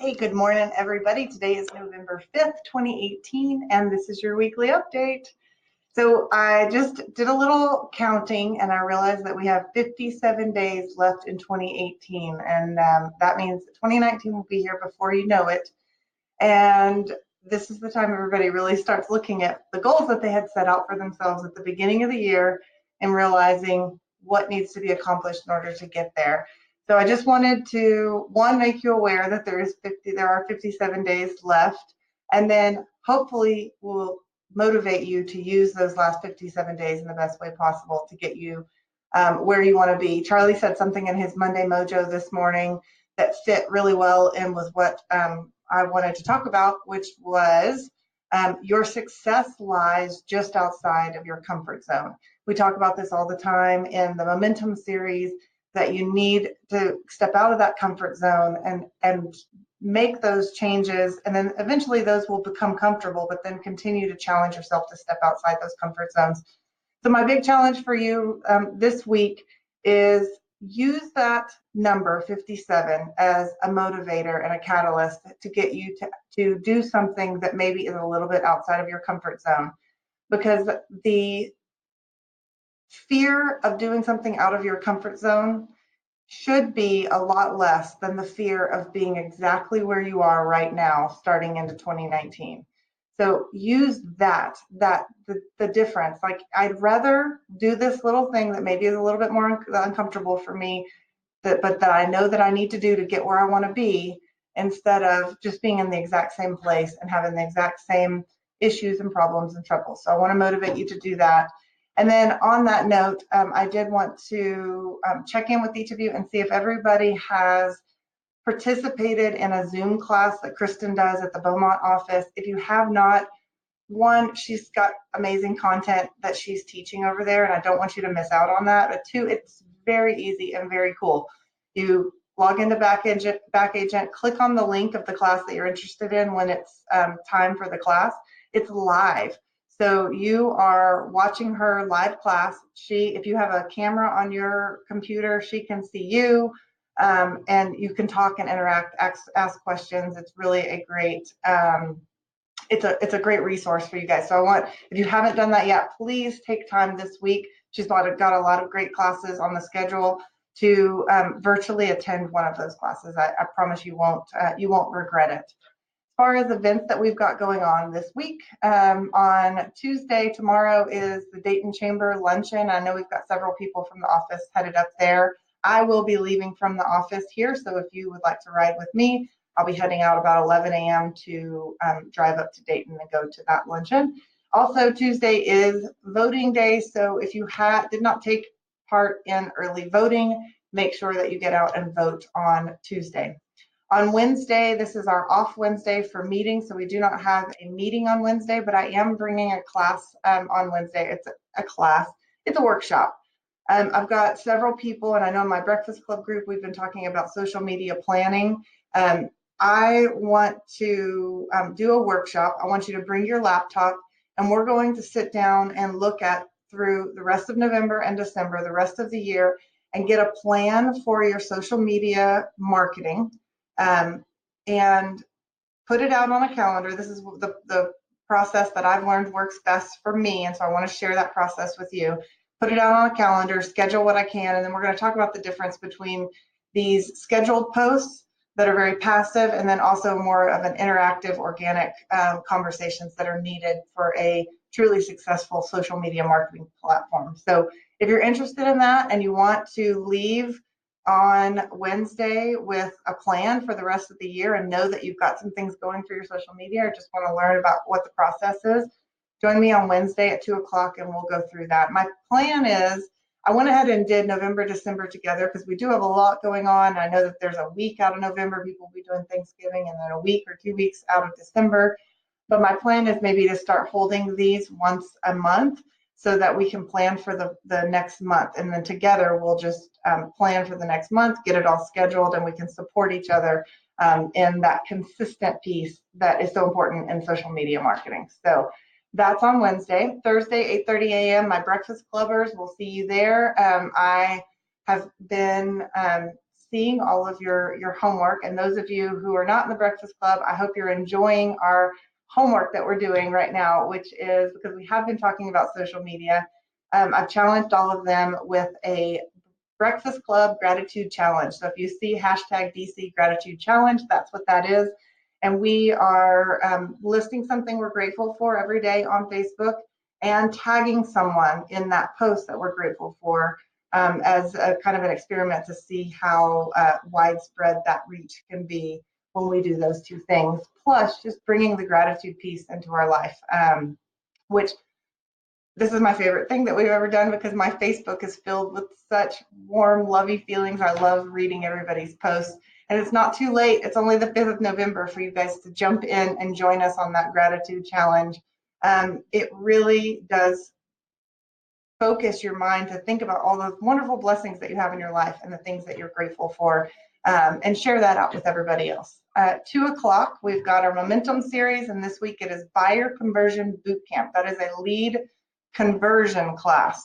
Hey, good morning, everybody. Today is November 5th, 2018, and this is your weekly update. So I just did a little counting and I realized that we have 57 days left in 2018, and that means 2019 will be here before you know it. And this is the time everybody really starts looking at the goals that they had set out for themselves at the beginning of the year and realizing what needs to be accomplished in order to get there. So I just wanted to, one, make you aware that there are 57 days left, and then hopefully will motivate you to use those last 57 days in the best way possible to get you where you want to be. Charlie said something in his Monday Mojo this morning that fit really well in with what I wanted to talk about, which was your success lies just outside of your comfort zone. We talk about this all the time in the Momentum series, that you need to step out of that comfort zone and make those changes, and then eventually those will become comfortable, but then continue to challenge yourself to step outside those comfort zones. So my big challenge for you this week is use that number 57 as a motivator and a catalyst to get you to do something that maybe is a little bit outside of your comfort zone, because the fear of doing something out of your comfort zone should be a lot less than the fear of being exactly where you are right now starting into 2019. So use the difference. Like, I'd rather do this little thing that maybe is a little bit more uncomfortable for me, but that I know that I need to do to get where I want to be, instead of just being in the exact same place and having the exact same issues and problems and troubles. So I want to motivate you to do that. And then on that note, I did want to check in with each of you and see if everybody has participated in a Zoom class that Kristen does at the Beaumont office. If you have not, one, she's got amazing content that she's teaching over there, and I don't want you to miss out on that. But two, it's very easy and very cool. You log into Back Agent, click on the link of the class that you're interested in when it's time for the class. It's live. So you are watching her live class. If you have a camera on your computer, she can see you, and you can talk and interact, ask questions. It's really a great, it's a great resource for you guys. So if you haven't done that yet, please take time this week. She's got a lot of great classes on the schedule to virtually attend one of those classes. I promise you won't regret it. As far as events that we've got going on this week, on Tuesday, tomorrow, is the Dayton Chamber Luncheon. I know we've got several people from the office headed up there. I will be leaving from the office here, so if you would like to ride with me, I'll be heading out about 11 a.m. to drive up to Dayton and go to that luncheon. Also, Tuesday is voting day, so if you did not take part in early voting, make sure that you get out and vote on Tuesday. On Wednesday, this is our off Wednesday for meetings, so we do not have a meeting on Wednesday, but I am bringing a class on Wednesday. It's a class. It's a workshop. I've got several people, and I know in my Breakfast Club group, we've been talking about social media planning. I want to do a workshop. I want you to bring your laptop, and we're going to sit down and look at, through the rest of November and December, the rest of the year, and get a plan for your social media marketing. And put it out on a calendar. This is the process that I've learned works best for me, and so I want to share that process with you. Put it out on a calendar, schedule what I can, and then we're going to talk about the difference between these scheduled posts that are very passive, and then also more of an interactive, organic conversations that are needed for a truly successful social media marketing platform. So if you're interested in that and you want to leave on Wednesday with a plan for the rest of the year and know that you've got some things going for your social media, or just want to learn about what the process is, join me on Wednesday at 2 o'clock and we'll go through that. My plan is, I went ahead and did November, December together because we do have a lot going on. I know that there's a week out of November, people will be doing Thanksgiving, and then a week or 2 weeks out of December. But my plan is maybe to start holding these once a month so that we can plan for the next month. And then together we'll just plan for the next month, get it all scheduled, and we can support each other in that consistent piece that is so important in social media marketing. So that's on Wednesday. Thursday, 8:30 a.m., my Breakfast Clubbers, we'll see you there. I have been seeing all of your homework. And those of you who are not in the Breakfast Club, I hope you're enjoying our homework that we're doing right now, which is because we have been talking about social media. I've challenged all of them with a Breakfast Club Gratitude Challenge. So if you see hashtag DC Gratitude Challenge, that's what that is. And we are listing something we're grateful for every day on Facebook and tagging someone in that post that we're grateful for as a kind of an experiment to see how widespread that reach can be when we do those two things. Plus, just bringing the gratitude piece into our life, which this is my favorite thing that we've ever done because my Facebook is filled with such warm, lovey feelings. I love reading everybody's posts. And it's not too late. It's only the 5th of November for you guys to jump in and join us on that gratitude challenge. It really does focus your mind to think about all those wonderful blessings that you have in your life and the things that you're grateful for, and share that out with everybody else. At 2 o'clock, we've got our Momentum series, and this week it is Buyer Conversion Bootcamp. That is a lead conversion class.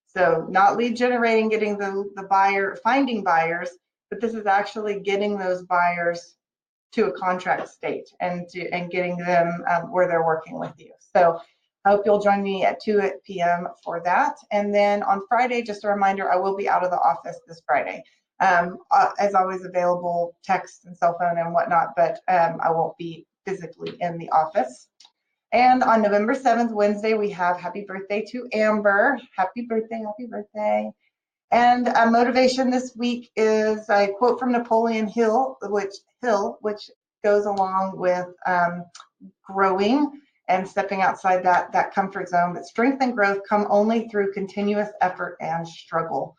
So not lead generating, getting the buyer, finding buyers, but this is actually getting those buyers to a contract state and getting them where they're working with you. So I hope you'll join me at 2 p.m. for that. And then on Friday, just a reminder, I will be out of the office this Friday. As always, available text and cell phone and whatnot, but I won't be physically in the office. And on November 7th, Wednesday, we have Happy Birthday to Amber. Happy birthday, happy birthday. And motivation this week is a quote from Napoleon Hill, which goes along with growing and stepping outside that comfort zone. That strength and growth come only through continuous effort and struggle,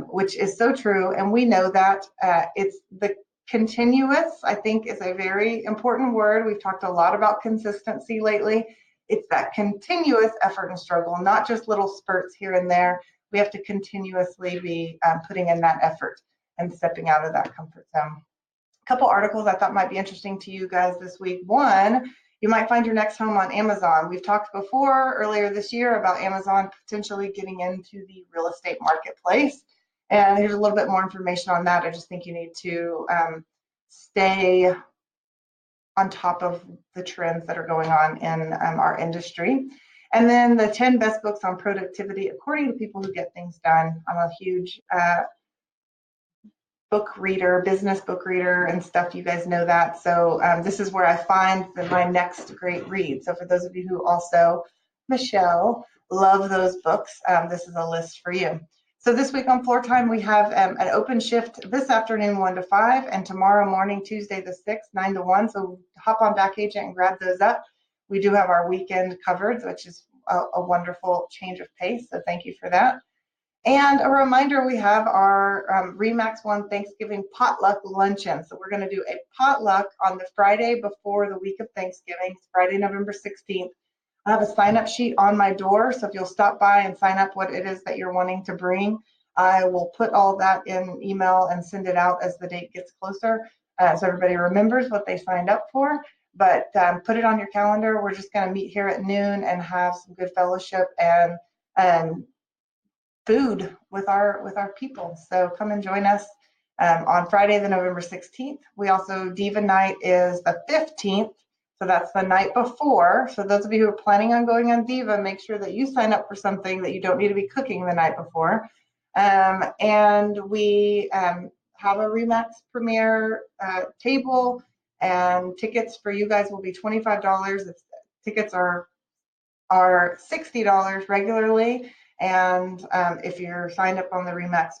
which is so true. And we know that it's the continuous, I think, is a very important word. We've talked a lot about consistency lately. It's that continuous effort and struggle, not just little spurts here and there. We have to continuously be putting in that effort and stepping out of that comfort zone. A couple articles I thought might be interesting to you guys this week. One, you might find your next home on Amazon. We've talked before earlier this year about Amazon potentially getting into the real estate marketplace. And here's a little bit more information on that. I just think you need to stay on top of the trends that are going on in our industry. And then the 10 best books on productivity, according to people who get things done. I'm a huge book reader, business book reader and stuff. You guys know that. So this is where I find my next great read. So for those of you who also, Michelle, love those books, this is a list for you. So this week on Floor Time, we have an open shift this afternoon, 1 to 5, and tomorrow morning, Tuesday the 6th, 9 to 1. So hop on Back Agent and grab those up. We do have our weekend covered, which is a wonderful change of pace. So thank you for that. And a reminder, we have our RE/MAX One Thanksgiving potluck luncheon. So we're going to do a potluck on the Friday before the week of Thanksgiving, Friday, November 16th. I have a sign-up sheet on my door, so if you'll stop by and sign up what it is that you're wanting to bring, I will put all that in email and send it out as the date gets closer, so everybody remembers what they signed up for. But put it on your calendar. We're just going to meet here at noon and have some good fellowship and food with our people. So come and join us on Friday, the November 16th. We also, Diva Night is the 15th. So that's the night before. So those of you who are planning on going on Diva, make sure that you sign up for something that you don't need to be cooking the night before. And we have a RE/MAX premiere table, and tickets for you guys will be $25. Tickets are $60 regularly. And if you're signed up on the RE/MAX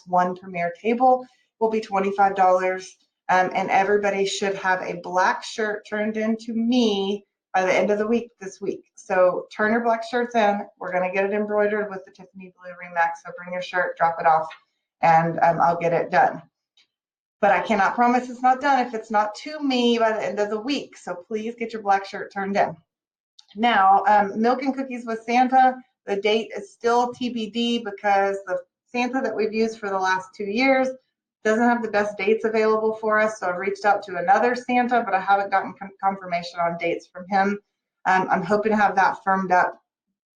One premiere table, will be $25. And everybody should have a black shirt turned into me by the end of the week this week. So turn your black shirts in. We're going to get it embroidered with the Tiffany Blue RE/MAX. So bring your shirt, drop it off, and I'll get it done. But I cannot promise it's not done if it's not to me by the end of the week. So please get your black shirt turned in. Now, Milk and Cookies with Santa, the date is still TBD because the Santa that we've used for the last 2 years doesn't have the best dates available for us. So I've reached out to another Santa, but I haven't gotten confirmation on dates from him. I'm hoping to have that firmed up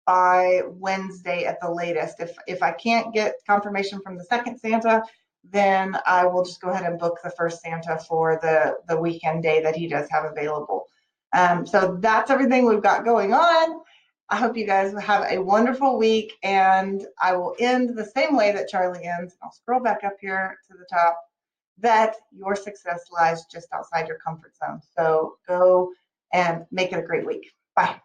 by Wednesday at the latest. If I can't get confirmation from the second Santa, then I will just go ahead and book the first Santa for the weekend day that he does have available. So that's everything we've got going on. I hope you guys have a wonderful week, and I will end the same way that Charlie ends. I'll scroll back up here to the top, that your success lies just outside your comfort zone. So go and make it a great week. Bye.